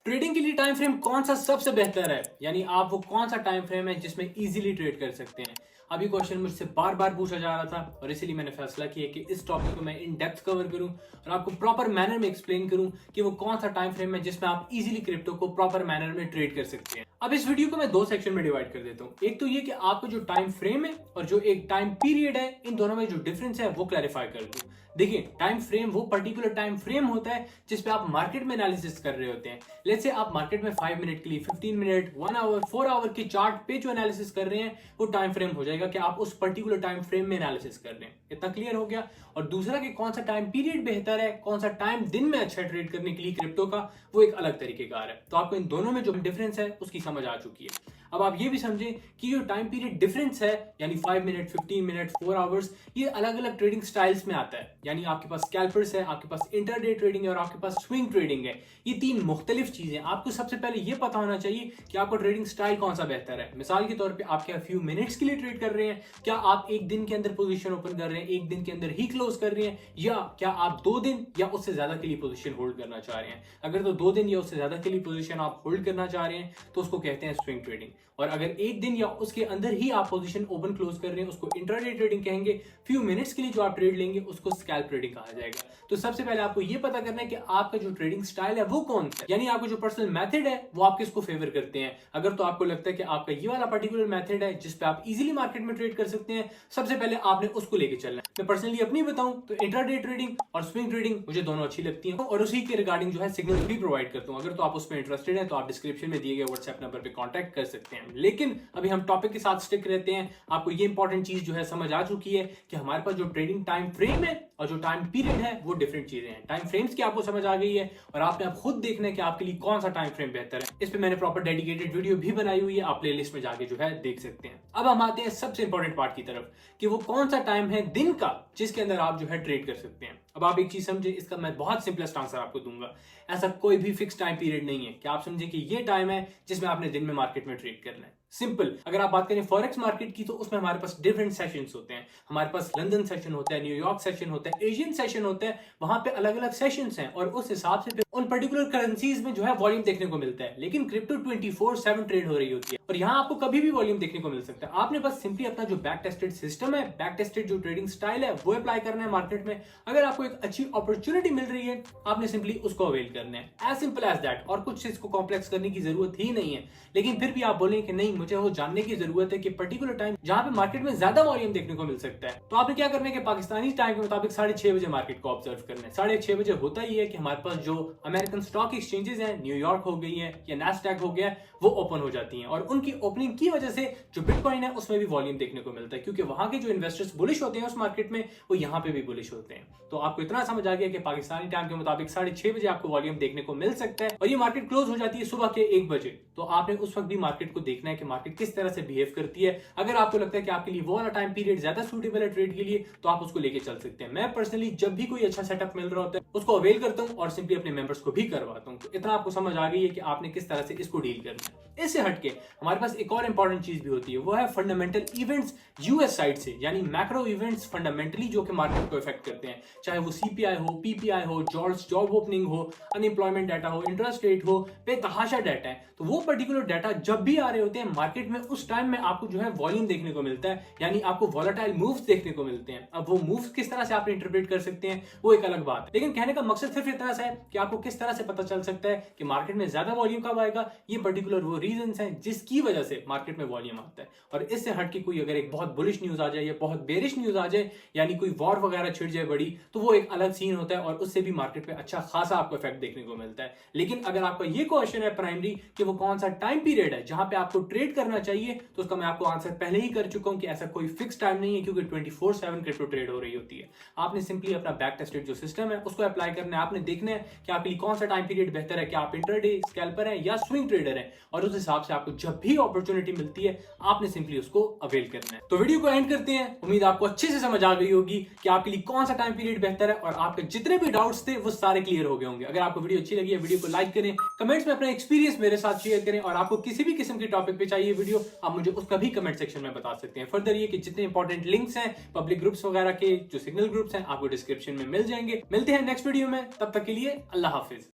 Trading के लिए time frame कौन सा सबसे बेहतर है, यानी आप वो कौन सा टाइम फ्रेम है जिसमें इजीली ट्रेड कर सकते हैं। अभी क्वेश्चन मुझसे बार बार पूछा जा रहा था और इसीलिए मैंने फैसला किया कि इस टॉपिक को मैं इन डेप्थ कवर करूं और आपको प्रॉपर मैनर में एक्सप्लेन करूं कि वो कौन सा टाइम फ्रेम है जिसमें आप इजीली क्रिप्टो को प्रॉपर मैनर में ट्रेड कर सकते हैं। अब इस वीडियो को मैं दो सेक्शन में डिवाइड कर देता हूं। एक तो ये कि आपको जो टाइम फ्रेम है और जो एक टाइम पीरियड है, इन दोनों में जो डिफरेंस है वो क्लैरिफाई कर दूं। देखिए, टाइम फ्रेम वो पर्टिकुलर टाइम फ्रेम होता है जिस पे आप मार्केट में एनालिसिस कर रहे होते हैं। लेट्स से आप मार्केट में 5 मिनट के लिए, 15 मिनट, 1 आवर, 4 आवर के चार्ट पे जो एनालिसिस कर रहे हैं वो टाइम फ्रेम हो जाएगा कि आप उस पर्टिकुलर टाइम फ्रेम में एनालिसिस कर रहे हैं। इतना क्लियर हो गया। और दूसरा कि कौन सा टाइम पीरियड बेहतर है, कौन सा टाइम दिन में अच्छा ट्रेड करने के लिए क्रिप्टो का, वो एक अलग तरीके का है। तो आपको इन दोनों में जो डिफरेंस है उसकी समझ आ चुकी है। अब आप ये भी समझें कि जो टाइम पीरियड डिफरेंस है, यानी 5 मिनट, 15 मिनट, 4 आवर्स, ये अलग अलग ट्रेडिंग स्टाइल्स में आता है। यानी आपके पास स्कैल्पर्स है, आपके पास इंटरडे ट्रेडिंग है और आपके पास स्विंग ट्रेडिंग है। ये तीन मुख्तलिफ चीजें। आपको सबसे पहले ये पता होना चाहिए कि आपको ट्रेडिंग स्टाइल कौन सा बेहतर है। मिसाल के तौर पे आप क्या फ्यू मिनट्स के लिए ट्रेड कर रहे हैं, क्या आप एक दिन के अंदर पोजीशन ओपन कर रहे हैं, एक दिन के अंदर ही क्लोज कर रहे हैं, या क्या आप 2 दिन या उससे ज्यादा के लिए पोजीशन होल्ड करना चाह रहे हैं। अगर तो 2 दिन या उससे ज्यादा के लिए पोजीशन आप होल्ड करना चाह रहे हैं तो उसको कहते हैं स्विंग ट्रेडिंग। और अगर एक दिन या उसके अंदर ही आप पोजीशन ओपन क्लोज कर रहे हैं उसको इंट्राडे ट्रेडिंग कहेंगे। फ्यू मिनट्स के लिए जो आप ट्रेड लेंगे उसको स्कैल्प ट्रेडिंग कहा जाएगा। तो सबसे पहले आपको यह पता करना है कि आपका जो ट्रेडिंग स्टाइल है वो कौन सा है, यानी आपको जो पर्सनल मेथड है वो आप किसको फेवर करते हैं। अगर तो आपको लगता है कि आपका ये वाला पर्टिकुलर मेथड है जिसपे आप इजीली मार्केट में ट्रेड कर सकते हैं, सबसे पहले आपने उसको लेके चलना है। मैं पर्सनली अपनी बताऊं तो इंट्राडे ट्रेडिंग और स्विंग ट्रेडिंग मुझे दोनों अच्छी लगती है और उसी के रिगार्डिंग जो है सिग्नल भी प्रोवाइड करता हूं। अगर तो आप उसमें इंटरेस्टेड हैं तो आप डिस्क्रिप्शन में दिए गए व्हाट्सएप नंबर पे कांटेक्ट कर सकते हैं। लेकिन अभी हम टॉपिक के साथ स्टिक रहते हैं। आपको ये इंपॉर्टेंट चीज जो है समझ आ चुकी है कि हमारे पास जो ट्रेडिंग टाइम फ्रेम है और जो टाइम पीरियड है वो डिफरेंट चीजें हैं। टाइम फ्रेम्स की आपको समझ आ गई है और आपने अब खुद देखना है कि आपके लिए कौन सा टाइम फ्रेम बेहतर है। इस पे मैंने प्रॉपर डेडिकेटेड वीडियो भी बनाई हुई है, आप प्लेलिस्ट में जाके जो है देख सकते हैं। अब हम आते हैं सबसे इंपॉर्टेंट पार्ट की तरफ कि वो कौन सा टाइम है दिन का जिसके अंदर आप जो है ट्रेड कर सकते हैं। अब आप एक चीज समझे, इसका मैं बहुत सिंपलेस्ट आंसर आपको दूंगा। ऐसा कोई भी फिक्स टाइम पीरियड नहीं है कि आप समझे कि ये टाइम है जिसमें आपने दिन में मार्केट में ट्रेड करना है। सिंपल। अगर आप बात करें फॉरेक्स मार्केट की तो उसमें हमारे पास डिफरेंट सेशंस होते हैं। हमारे पास लंदन सेशन होता है, न्यूयॉर्क सेशन होता है, एशियन सेशन होता है। वहां पे अलग अलग सेशंस हैं और उस हिसाब से उन पर्टिकुलर करेंसीज में जो है वॉल्यूम देखने को मिलता है। लेकिन क्रिप्टो 24/7 ट्रेड हो रही होती है और यहाँ आपको कभी भी वॉल्यूम देखने को मिल सकता है। आपने बस सिंपली अपना जो बैक टेस्टेड सिस्टम है, बैक टेस्टेड जो ट्रेडिंग स्टाइल है वो अप्लाई करना है मार्केट में। अगर आपको एक अच्छी अपॉर्चुनिटी मिल रही है आपने सिंपली उसको अवेल करना है। As simple as that. और कुछ इसको कॉम्प्लेक्स करने की जरूरत ही नहीं है। लेकिन फिर भी आप बोलें कि नहीं, मुझे वो जानने की जरूरत है कि पर्टिकुलर टाइम जहां पे मार्केट में ज्यादा वॉल्यूम देखने को मिल सकता है, तो आपने क्या करना है कि पाकिस्तानी टाइम के मुताबिक 6:30 बजे मार्केट को ऑब्जर्व करना है। 6:30 बजे होता ही है कि हमारे पास जो अमेरिकन स्टॉक एक्सचेंजेस हैं, न्यूयॉर्क हो गई है या नैस्डैक हो गया, वो ओपन हो जाती हैं और उनकी ओपनिंग की वजह से जो बिटकॉइन है उसमें भी वॉल्यूम देखने को मिलता है, क्योंकि वहां के जो इन्वेस्टर्स बुलिश होते हैं उस मार्केट में वो यहाँ पे भी बुलिश होते हैं। तो आपको इतना समझ आ गया कि पाकिस्तानी टाइम के मुताबिक 6:30 बजे आपको वॉल्यूम देखने को मिल सकता है और ये मार्केट क्लोज हो जाती है सुबह के 1 बजे। तो आपने उस वक्त भी मार्केट को देखना है कि मार्केट किस तरह से बिहेव करती है। अगर आपको लगता है कि आपके लिए वो वाला टाइम पीरियड ज्यादा सूटेबल है ट्रेड के लिए तो आप उसको लेके चल सकते हैं। मैं पर्सनली जब भी कोई अच्छा सेटअप मिल रहा होता है उसको अवेल करता हूं और सिंपली अपने मेंबर्स को भी करवाता हूं। तो इतना आपको समझ आ गई है कि आपने किस तरह से इसको डील करना है। इससे हटके हमारे पास एक और इंपॉर्टेंट चीज भी होती है, वो है फंडामेंटल इवेंट्स यूएस साइड से, यानी मैक्रो इवेंट्स फंडामेंटली जो कि मार्केट को इफेक्ट करते हैं। चाहे वो सीपीआई हो, पीपीआई हो, जॉब ओपनिंग हो, अनएम्प्लॉयमेंट डाटा हो, इंटरेस्ट रेट हो, बेतहाशा डाटा है। तो वो पर्टिकुलर डाटा जब भी आ रहे होते हैं मार्केट में उस टाइम में आपको जो है वॉल्यूम देखने को मिलता है, यानी आपको वॉलेटाइल मूव्स देखने को मिलते हैं। अब वो मूव्स किस तरह से आप इंटरप्रेट कर सकते हैं वो एक अलग बात है। लेकिन कहने का मकसद सिर्फ इतना सा है कि आपको किस तरह से पता चल सकता है कि मार्केट में ज्यादा वॉल्यूम कब आएगा। ये पर्टिकुलर वो रीजंस हैं जिसकी वजह से मार्केट में वॉल्यूम आता है। और इससे हटके कोई अगर एक बहुत बुलिश न्यूज आ जाए या बहुत बेरिश न्यूज आ जाए, यानी कोई वॉर वगैरह छिड़ जाए बड़ी, तो वो एक अलग सीन होता है और उससे भी मार्केट पे अच्छा खासा आपको इफेक्ट देखने को मिलता है। लेकिन अगर आपका ये क्वेश्चन है प्राइमरी कि वो कौन सा टाइम पीरियड है जहां पे आपको ट्रेड करना चाहिए, तो उसका मैं आपको आंसर पहले ही कर चुका हूं कि ऐसा कोई फिक्स टाइम नहीं है, क्योंकि 24/7 क्रिप्टो ट्रेड हो रही होती है। आपने सिंपली अपना बैक टेस्टेड जो सिस्टम है उसको अप्लाई करना है। आपने देखना है कि आपके लिए कौन सा टाइम पीरियड बेहतर है, कि आप इंटरडे स्कैल्पर है या स्विंग ट्रेडर है, और उस हिसाब से आपको जब भी अपॉर्चुनिटी मिलती है आपने सिंपली उसको अवेल करना है। तो वीडियो को एंड करते हैं। उम्मीद आपको अच्छे से समझ आ गई होगी कि आपके लिए कौन सा टाइम पीरियड बेहतर है और आपके जितने भी डाउट्स थे वो सारे क्लियर हो गए होंगे। अगर आपको वीडियो अच्छी लगी है वीडियो को लाइक करें, कमेंट्स में अपना एक्सपीरियंस मेरे साथ शेयर करें और आपको किसी भी किस्म की टॉपिक पे चाहिए वीडियो आप मुझे उसका भी कमेंट सेक्शन में बता सकते हैं। फर्दर ये कि जितने इंपॉर्टेंट लिंक्स हैं पब्लिक ग्रुप्स वगैरह के, जो सिग्नल ग्रुप्स हैं, आपको डिस्क्रिप्शन में मिल जाएंगे। मिलते हैं नेक्स्ट वीडियो में, तब तक के लिए अल्लाह हाफिज।